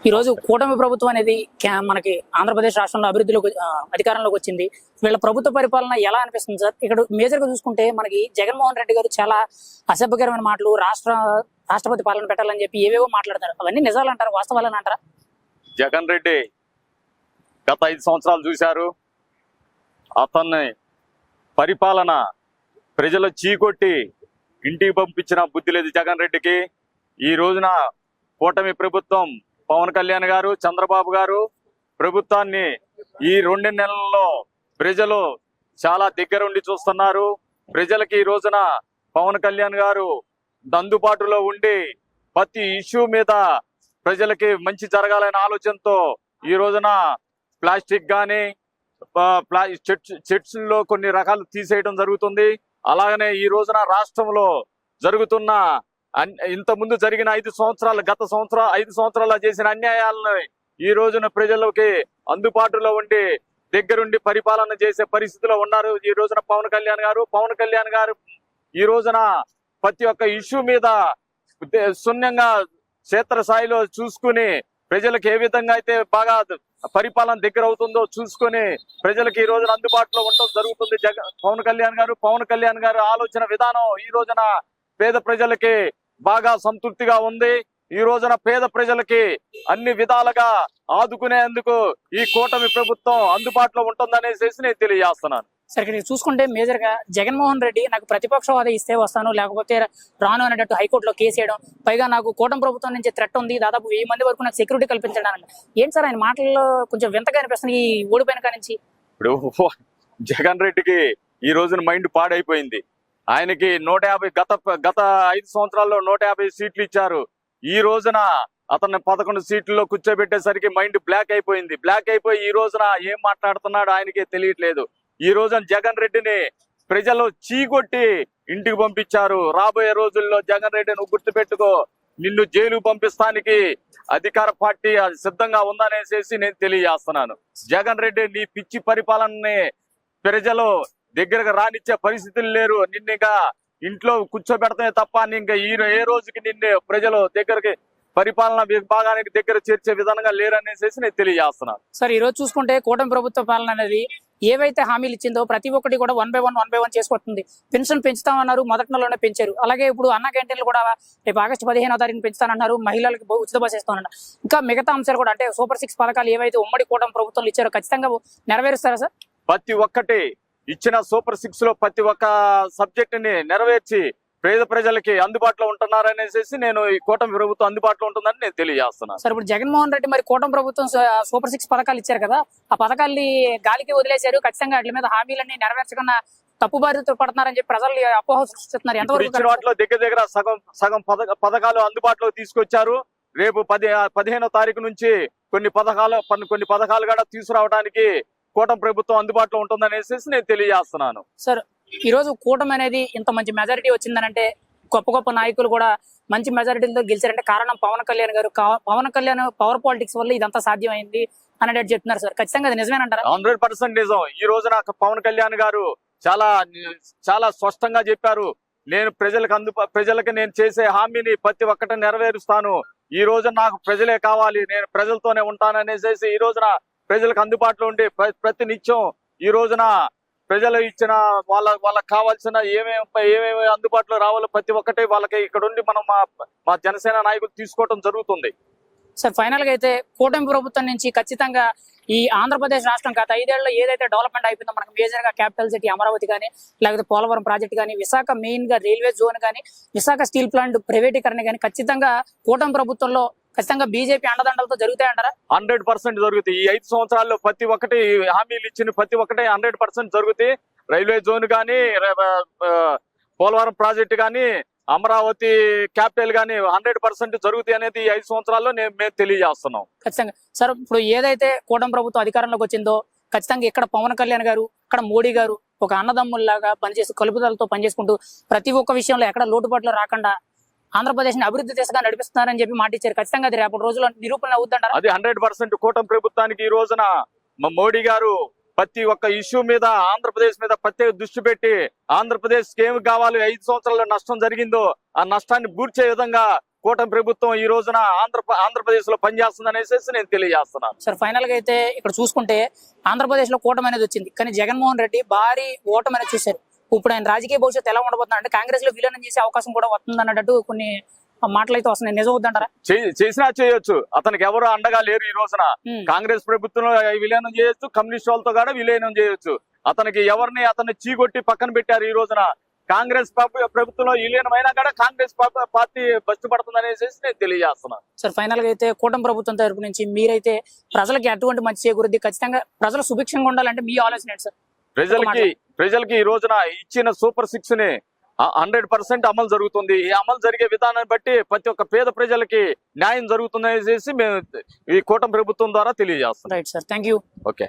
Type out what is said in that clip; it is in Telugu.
ఈ రోజు కూటమి ప్రభుత్వం అనేది మనకి ఆంధ్రప్రదేశ్ రాష్ట్రంలో అభివృద్ధిలోకి అధికారంలోకి వచ్చింది. వీళ్ళ ప్రభుత్వ పరిపాలన ఎలా అనిపిస్తుంది సార్? ఇక్కడ మేజర్ గా చూసుకుంటే మనకి జగన్మోహన్ రెడ్డి గారు చాలా అసభ్యకరమైన మాటలు, రాష్ట్రపతి పాలన పెట్టాలని చెప్పి ఏవేవో మాట్లాడతారు. అవన్నీ నిజాలు అంటారా, వాస్తవాలని అంటారా? జగన్ రెడ్డి గత 5 సంవత్సరాలు చూశారు. అతన్ని పరిపాలన ప్రజలు చీకొట్టి ఇంటికి పంపించిన బుద్ధి లేదు జగన్ రెడ్డికి. ఈ రోజున కూటమి ప్రభుత్వం, పవన్ కళ్యాణ్ గారు, చంద్రబాబు గారు ప్రభుత్వాన్ని ఈ 2 నెలల్లో ప్రజలు చాలా దగ్గరుండి చూస్తున్నారు. ప్రజలకి ఈ రోజున పవన్ కళ్యాణ్ గారు అందుబాటులో ఉండి ప్రతి ఇష్యూ మీద ప్రజలకి మంచి జరగాలనే ఆలోచనతో ఈ రోజున ప్లాస్టిక్ కానీ చెట్స్లో కొన్ని రకాలు తీసేయడం జరుగుతుంది. అలాగనే ఈ రోజున రాష్ట్రంలో జరుగుతున్న ఇంత ముందు జరిగిన 5 సంవత్సరాలు, గత 5 సంవత్సరాల్లో చేసిన అన్యాయాలను ఈ రోజున ప్రజలకి అందుబాటులో ఉండి దగ్గరుండి పరిపాలన చేసే పరిస్థితిలో ఉన్నారు ఈ రోజున పవన్ కళ్యాణ్ గారు ఈ రోజున ప్రతి ఒక్క ఇష్యూ మీద శూన్యంగా క్షేత్రస్థాయిలో చూసుకుని ప్రజలకు ఏ విధంగా అయితే బాగా పరిపాలన దగ్గర అవుతుందో చూసుకొని ప్రజలకు ఈ రోజున అందుబాటులో ఉండటం జరుగుతుంది. పవన్ కళ్యాణ్ గారు ఆలోచన విధానం ఈ రోజున పేద ప్రజలకి బాగా సంతృప్తిగా ఉంది. ఈ రోజున పేద ప్రజలకి అన్ని విధాలుగా ఆదుకునేందుకు ఈ కూటమి ప్రభుత్వం అందుబాటులో ఉంటుందనేసి నేను తెలియజేస్తున్నాను. సరే, ఇక్కడ చూసుకుంటే మేజర్ గా జగన్మోహన్ రెడ్డి నాకు ప్రతిపక్ష హోదా ఇస్తే వస్తాను, లేకపోతే రాను అనేటట్టు హైకోర్టులో కేసు వేయడం, పైగా నాకు కూటమి ప్రభుత్వం నుంచి థ్రెట్ ఉంది, దాదాపు 1000 మంది వరకు నాకు సెక్యూరిటీ కల్పించడానికి. ఏంటి సార్ ఆయన మాటల్లో కొంచెం వింతగా అనిపిస్తుంది ఈ ఓడిపోయిన కానించి? ఇప్పుడు జగన్ రెడ్డికి ఈ రోజున మైండ్ పాడైపోయింది. ఆయనకి 150 గత 5 సంవత్సరాల్లో 150 సీట్లు ఇచ్చారు. ఈ రోజున అతన్ని 11 సీట్లలో కూర్చోబెట్టేసరికి మైండ్ బ్లాక్ అయిపోయి ఈ రోజున ఏం మాట్లాడుతున్నాడు ఆయనకే తెలియట్లేదు. ఈ రోజున జగన్ రెడ్డిని ప్రజలు చీకొట్టి ఇంటికి పంపించారు. రాబోయే రోజుల్లో జగన్ రెడ్డిని గుర్తుపెట్టుకో, నిన్ను జైలు పంపిస్తానికి అధికార పార్టీ సిద్ధంగా ఉందనేసి నేను తెలియజేస్తున్నాను. జగన్ రెడ్డి నీ పిచ్చి పరిపాలనని ప్రజలు దగ్గరకు రానిచ్చే పరిస్థితులు లేరు. నిన్నగా ఇంట్లో కూర్చోబెడతానే తప్ప ఇంకా ఏ రోజుకి నిన్ను ప్రజలు దగ్గరికి పరిపాలన విభాగానికి దగ్గర చేర్చే విధంగా లేరనేసి నేను తెలియజేస్తున్నాను. సార్, ఈ రోజు చూసుకుంటే కూటమి ప్రభుత్వ పాలన అనేది ఏవైతే హామీలు ఇచ్చిందో ప్రతి ఒక్కటి కూడా 1 by 1 చేసుకొస్తుంది. పెన్షన్ పెంచుతామన్నారు, మొదటి నెలలోనే పెంచారు. అలాగే ఇప్పుడు అన్న క్యాంటీన్లు కూడా రేపు ఆగస్టు 15వ తారీఖున పెంచుతానన్నారు. మహిళలకు ఉచిత బస్ ఇస్తామన్నారు. ఇంకా మిగతా అంశాలు కూడా, అంటే సూపర్ 6 పథకాలు ఏవైతే ఉమ్మడి కూటమి ప్రభుత్వంలో ఇచ్చారో ఖచ్చితంగా నెరవేరుస్తారా సార్? ప్రతి ఒక్కటి ఇచ్చిన సూపర్ 6 లో ప్రతి ఒక్క సబ్జెక్ట్ ని నెరవేర్చి పేద ప్రజలకి అందుబాటులో ఉంటున్నారనేసి నేను ఈ కూటమి ప్రభుత్వం అందుబాటులో ఉంటుందని నేను తెలియజేస్తున్నాను. సార్, ఇప్పుడు జగన్మోహన్ రెడ్డి మరి కూటమి ప్రభుత్వం సూపర్ 6 పథకాలు ఇచ్చారు కదా, ఆ పథకాల్ని గాలికి వదిలేశారు. ఖచ్చితంగా వాటి మీద హామీలన్నీ నెరవేర్చకుండా తప్పు బాధ్యత పడుతున్నారని చెప్పి ప్రజలు అపోహ సృష్టిస్తున్నారు. ఎంతవరకు ఇచ్చిన వాటిలో దగ్గర సగం పథకాలు అందుబాటులో తీసుకొచ్చారు. రేపు 15వ తారీఖు నుంచి కొన్ని పథకాలు కూడా తీసుకురావడానికి కూటమి ప్రభుత్వం అందుబాటులో ఉంటుందనేసి నేను తెలియజేస్తున్నాను. సార్, ఈ రోజు కూటమి అనేది ఇంత మంచి మెజారిటీ వచ్చిందనంటే, గొప్ప నాయకులు కూడా మంచి మెజారిటీలతో గెలిచారంటే కారణం పవన్ కళ్యాణ్ గారు. పవన్ కళ్యాణ్ పవర్ పాలిటిక్స్ వల్ల ఇదంతా సాధ్యమైంది అనేది చెప్తున్నారు సార్. ఖచ్చితంగా అది నిజమేనంటారా? 100% నిజం. ఈ రోజున పవన్ కళ్యాణ్ గారు చాలా స్పష్టంగా చెప్పారు. నేను ప్రజలకు నేను చేసే హామీని ప్రతి ఒక్కటి నెరవేరుస్తాను. ఈ రోజు నాకు ప్రజలే కావాలి, నేను ప్రజలతోనే ఉంటాననేసి ఈ రోజున ప్రజలకు అందుబాటులో ఉండి ప్రతి నిత్యం ఈ రోజున ప్రజలు ఇచ్చిన వాళ్ళకి కావాల్సిన ఏమేమి అందుబాటులో రావాలో ప్రతి ఒక్కటి వాళ్ళకి ఇక్కడ ఉండి మనం మా జనసేన నాయకులు తీసుకోవడం జరుగుతుంది. సార్, ఫైనల్ గా అయితే కూటమి ప్రభుత్వం నుంచి ఖచ్చితంగా ఈ ఆంధ్రప్రదేశ్ రాష్ట్రం గత 5 ఏళ్లలో ఏదైతే డెవలప్మెంట్ అయిపోయిందో, మనకు మేజర్ గా క్యాపిటల్ సిటీ అమరావతి కానీ, లేకపోతే పోలవరం ప్రాజెక్ట్ కానీ, విశాఖ మెయిన్ గా రైల్వే జోన్ కానీ, విశాఖ స్టీల్ ప్లాంట్ ప్రైవేటీకరణ కానీ ఖచ్చితంగా కూటమి ప్రభుత్వంలో ఖచ్చితంగా బీజేపీ అండదండలతో జరుగుతాయంటారా? 100% జరుగుతాయి. ఈ 5 సంవత్సరాల్లో ప్రతి ఒక్కటి హామీలు ఇచ్చిన ప్రతి ఒక్కటి 100% జరుగుతాయి. రైల్వే జోన్ కానీ, పోలవరం ప్రాజెక్టు కానీ, అమరావతి క్యాపిటల్ కానీ 100% జరుగుతాయి అనేది ఈ 5 సంవత్సరాల్లో మేము తెలియజేస్తున్నాం. ఖచ్చితంగా సార్, ఇప్పుడు ఏదైతే కూటమి ప్రభుత్వం అధికారంలోకి వచ్చిందో ఖచ్చితంగా ఇక్కడ పవన్ కళ్యాణ్ గారు, ఇక్కడ మోడీ గారు ఒక అన్నదమ్ముల్లాగా పనిచేసి కలుపుదలతో పనిచేసుకుంటూ ప్రతి ఒక్క విషయంలో ఎక్కడ లోటుపాట్లు రాకుండా ఆంధ్రప్రదేశ్ ని అభివృద్ధి దిశగా నడిపిస్తున్నారని చెప్పి మాట ఇచ్చారు. ఖచ్చితంగా అది రేపటి రోజుల్లో నిరూపణ అవుతుంటారు. అది 100% కూటమి ప్రభుత్వానికి ఈ రోజున మోడీ గారు ప్రతి ఒక్క ఇష్యూ మీద ఆంధ్రప్రదేశ్ మీద ప్రత్యేక దృష్టి పెట్టి ఆంధ్రప్రదేశ్ ఏమి కావాలి 5 సంవత్సరాల్లో నష్టం జరిగిందో ఆ నష్టాన్ని పూడ్చే విధంగా కూటమి ప్రభుత్వం ఈ రోజున ఆంధ్రప్రదేశ్ లో పనిచేస్తుంది అనేసి నేను తెలియజేస్తున్నాను. సార్ ఫైనల్ గా అయితే ఇక్కడ చూసుకుంటే ఆంధ్రప్రదేశ్ లో కూటమి అనేది వచ్చింది, కానీ జగన్మోహన్ రెడ్డి భారీ ఓటమి అనేది చూశారు. ఇప్పుడు ఆయన రాజకీయ భవిష్యత్తు ఎలా ఉండబోతున్నా అంటే కాంగ్రెస్ లో విలీనం చేసే అవకాశం కూడా వస్తుంది అన్నట్టు కొన్ని మాటలు అయితే వస్తున్నాయి. నిజం వద్దంటారా? చేసినా చేయొచ్చు, అతనికి ఎవరు అండగా లేరు. ఈ రోజున కాంగ్రెస్ ప్రభుత్వంలో విలీనం చేయొచ్చు, కమ్యూనిస్ట్ వాళ్ళతో కూడా విలీనం చేయొచ్చు. అతన్ని చీకొట్టి పక్కన పెట్టారు. ఈ రోజున కాంగ్రెస్ ప్రభుత్వంలో విలీనమైనా కూడా కాంగ్రెస్ పార్టీ బస్టు పడుతుంది అనేసి నేను తెలియజేస్తున్నాను. సార్ ఫైనల్ గా అయితే కూటమి ప్రభుత్వం తరపు నుంచి మీరైతే ప్రజలకి ఎటువంటి మంచి చేకూరుద్ది, ఖచ్చితంగా ప్రజలు సుభిక్షంగా ఉండాలంటే మీ ఆలోచన ఏంటి సార్? ప్రజలకి ఈ రోజున ఇచ్చిన సూపర్ 6 ని 100% అమలు జరుగుతుంది. ఈ అమలు జరిగే విధానాన్ని బట్టి ప్రతి ఒక్క పేద ప్రజలకి న్యాయం జరుగుతుంది అనేసి మేము ఈ కూటమి ప్రభుత్వం ద్వారా తెలియజేస్తున్నాం. Right sir, thank you. Okay.